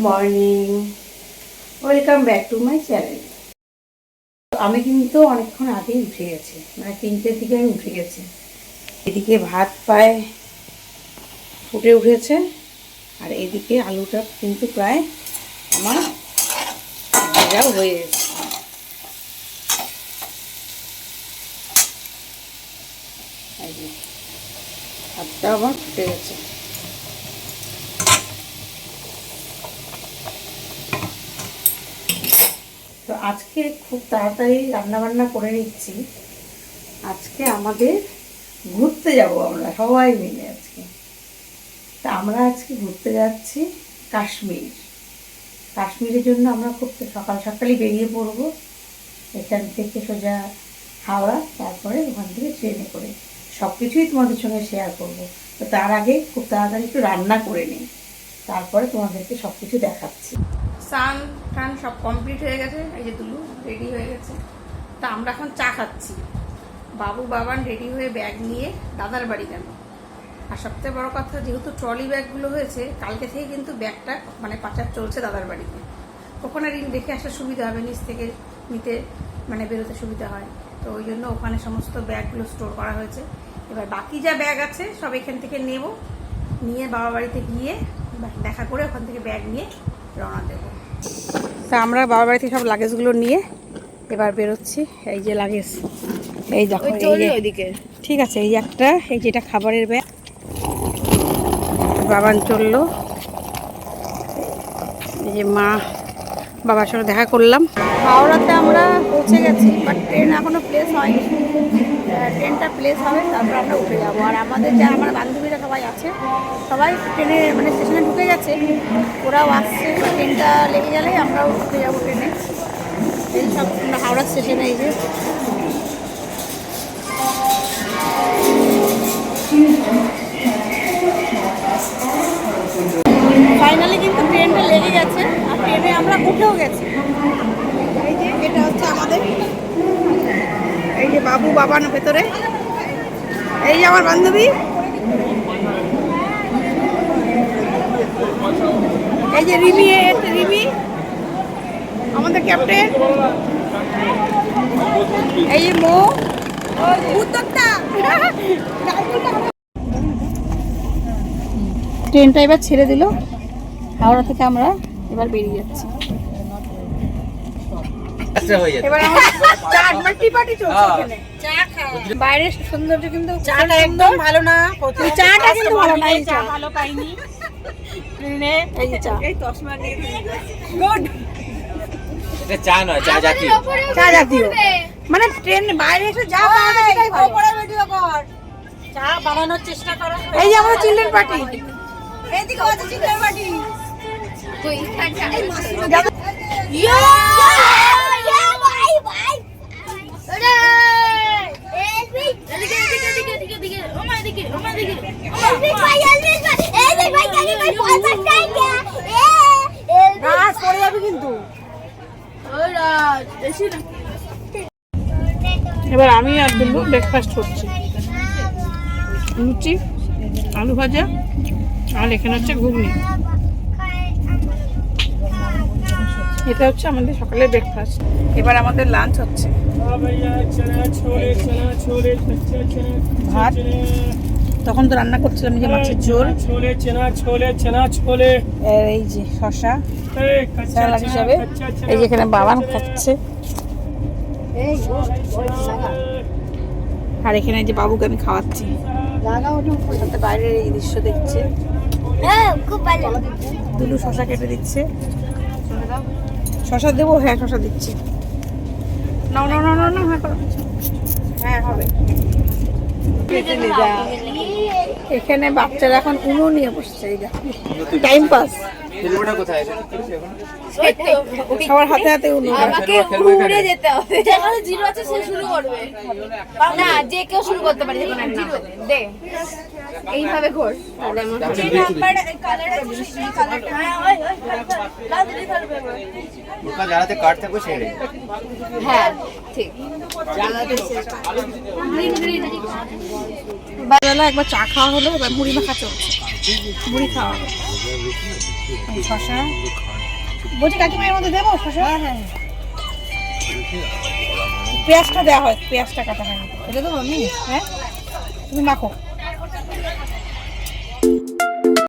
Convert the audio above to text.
Morning, welcome back to my channel. আমি কিন্তু অনেকক্ষণ আগেই উঠে গেছি, মানে 3টের দিকে আমি উঠে গেছি। এদিকে ভাত প্রায় ফুটে উঠেছে, আর এদিকে আলুটা কিন্তু প্রায় আমার ভাজাও হয়ে গেছে। ভাতটা আমার ফুটে গেছে। তো আজকে খুব তাড়াতাড়ি রান্নাবান্না করে নিচ্ছি। আজকে আমাদের ঘুরতে যাব, আমরা সবাই মিলে আজকে। তা আমরা আজকে ঘুরতে যাচ্ছি কাশ্মীর। কাশ্মীরের জন্য আমরা খুব সকাল সকালই বেরিয়ে পড়ব। এখান থেকে সোজা হাওড়া, তারপরে ওখান থেকে ট্রেনে করে সব কিছুই তোমাদের সঙ্গে শেয়ার করব। তো তার আগে খুব তাড়াতাড়ি একটু রান্না করে নিই, তারপরে তোমাদেরকে সব কিছু দেখাচ্ছি। স্নান টান সব কমপ্লিট হয়ে গেছে, এই যে দুলু রেডি হয়ে গেছে। তা আমরা এখন চা খাচ্ছি। বাবু বাবান রেডি হয়ে ব্যাগ নিয়ে দাদার বাড়ি গেল। আর সবচেয়ে বড় কথা, যেহেতু ট্রলি ব্যাগগুলো হয়েছে, কালকে থেকে কিন্তু ব্যাগটা মানে পাচার চলছে দাদার বাড়িতে। ওখানে রেখে আসলে সুবিধা হবে, নিচ থেকে নিতে মানে বেরোতে সুবিধা হয়। তো ওই জন্য ওখানে সমস্ত ব্যাগগুলো স্টোর করা হয়েছে। এবার বাকি যা ব্যাগ আছে সব এখান থেকে নেব, নিয়ে বাবা বাড়িতে গিয়ে দেখা করে ওখান থেকে ব্যাগ নিয়ে রওনা দেবো। তা আমরা বাবার বাড়ি থেকে সব লাগেজগুলো নিয়ে এবার বেরোচ্ছি। এই যে লাগেজ, এই দেখো ওইদিকে। ঠিক আছে, এই একটা, এই যেটা খাবারের ব্যাগ। বাবান চললো, এই যে মা বাবার সঙ্গে দেখা করলাম। হাওড়াতে আমরা পৌঁছে গেছি, বাট ট্রেন এখনো প্লেস হয়নি। ট্রেনটা প্লেস হবে, তারপর আমরা উঠে যাবো। আর আমাদের যা আমার বান্ধবীরা সবাই আছে, সবাই ট্রেনে মানে স্টেশনে ঢুকে গেছে, ওরাও আসছে। ট্রেনটা লেগে গেলে আমরাও উঠে যাবো ট্রেনে। এই সব হাওড়া স্টেশনে এই যে ফাইনালি কিন্তু ট্রেনটা লেগে গেছে, আর ট্রেনে আমরা উঠেও গেছি। এই যে এটা হচ্ছে আমাদের, এই যে বাবু বাবান ভেতরে, এই যে আমার বান্ধবী, এই যে রিমি, রিমি আমাদের ক্যাপ্টেন, এই যে মো উদ্যোক্তা। ট্রেনটা এবার ছেড়ে দিল, হাওড়া থেকে আমরা এবার বেরিয়ে যাচ্ছি। বাইরের সৌন্দর্য কিন্তু চাটা একদম ভালো না, চাটা কিন্তু ভালো না, চা ভালো পাইনি ট্রেনে। এই যে চা, এই তসমা দিয়ে গুড, এটা চা নয়, চা জাতীয়, চা জাতীয় মানে ট্রেন বাইরে এসে যা পাওয়া যায় সেটাই ভালো। পরে ভিডিও কর, চা বানানোর চেষ্টা করো। এই যে আমরা চিলড্রেন পার্টি, এইদিকে আছে চিলড্রেন পার্টি। কই এই মাসি ইয়া ভাই ভাই ওরে এদিকে এদিকে এদিকে এদিকে ওমা এদিকে ওমা এদিকে এদিকে ভাই এদিকে এই ভাই কাকে ভাই পয়সা চাই কে রাজ পড়ে যাবে কিন্তু। ওই রাজ বেশি না। এবার আমি আর দুলু ব্রেকফাস্ট করছি, লুচি আলু ভাজা, আর এখানে হচ্ছে ঘুগনি। এটা হচ্ছে আমাদের সকালের ব্রেকফাস্ট। এবার আমাদের লাঞ্চ হচ্ছে ভাত, তখন তো রান্না করছিলাম যে মাছের ঝোল, এই যে শসা স্যালাড হিসাবে, এই যে এখানে বাবান খাচ্ছে, আর এখানে যে বাবুকে আমি খাওয়াচ্ছি। বাইরের এই দৃশ্য দেখছে, দুলু শসা কেটে দিচ্ছে। শসা দেবো? হ্যাঁ শসা দিচ্ছি। নাও নাও নাও নাও, হ্যাঁ করো, হ্যাঁ হবে। এখানে বাচ্চারা এখন উনো নিয়ে বসছে, এই দেখো টাইম পাস। সবার হাতে হাতে উনো। আমাকে উড়ে যেতে হবে, যেখানে জিরো আছে সে শুরু করবে না, যে কেউ শুরু করতে পারে, যেখানে জিরো দে এইভাবে ঘোর। তাহলে আমার নাম্বার কালারটা সেই কালারটা, হ্যাঁ ওই লাল দিতে পারবে ওটা জানাতে কার্ড থাকবে সেটাই। হ্যাঁ ঠিক জানাতে গ্রিন গ্রিন। বেলা একবার চা খাওয়া হলো, এবার মুড়ি মাখা চলছে, মুড়ি খাওয়া হলো। শসা বলছি কাকিমা এর মধ্যে দেবো শসা? হ্যাঁ পেঁয়াজটা দেওয়া হয়, পেঁয়াজটা কাটা হয়। এটা তো আমি হ্যাঁ তুমি মাখো।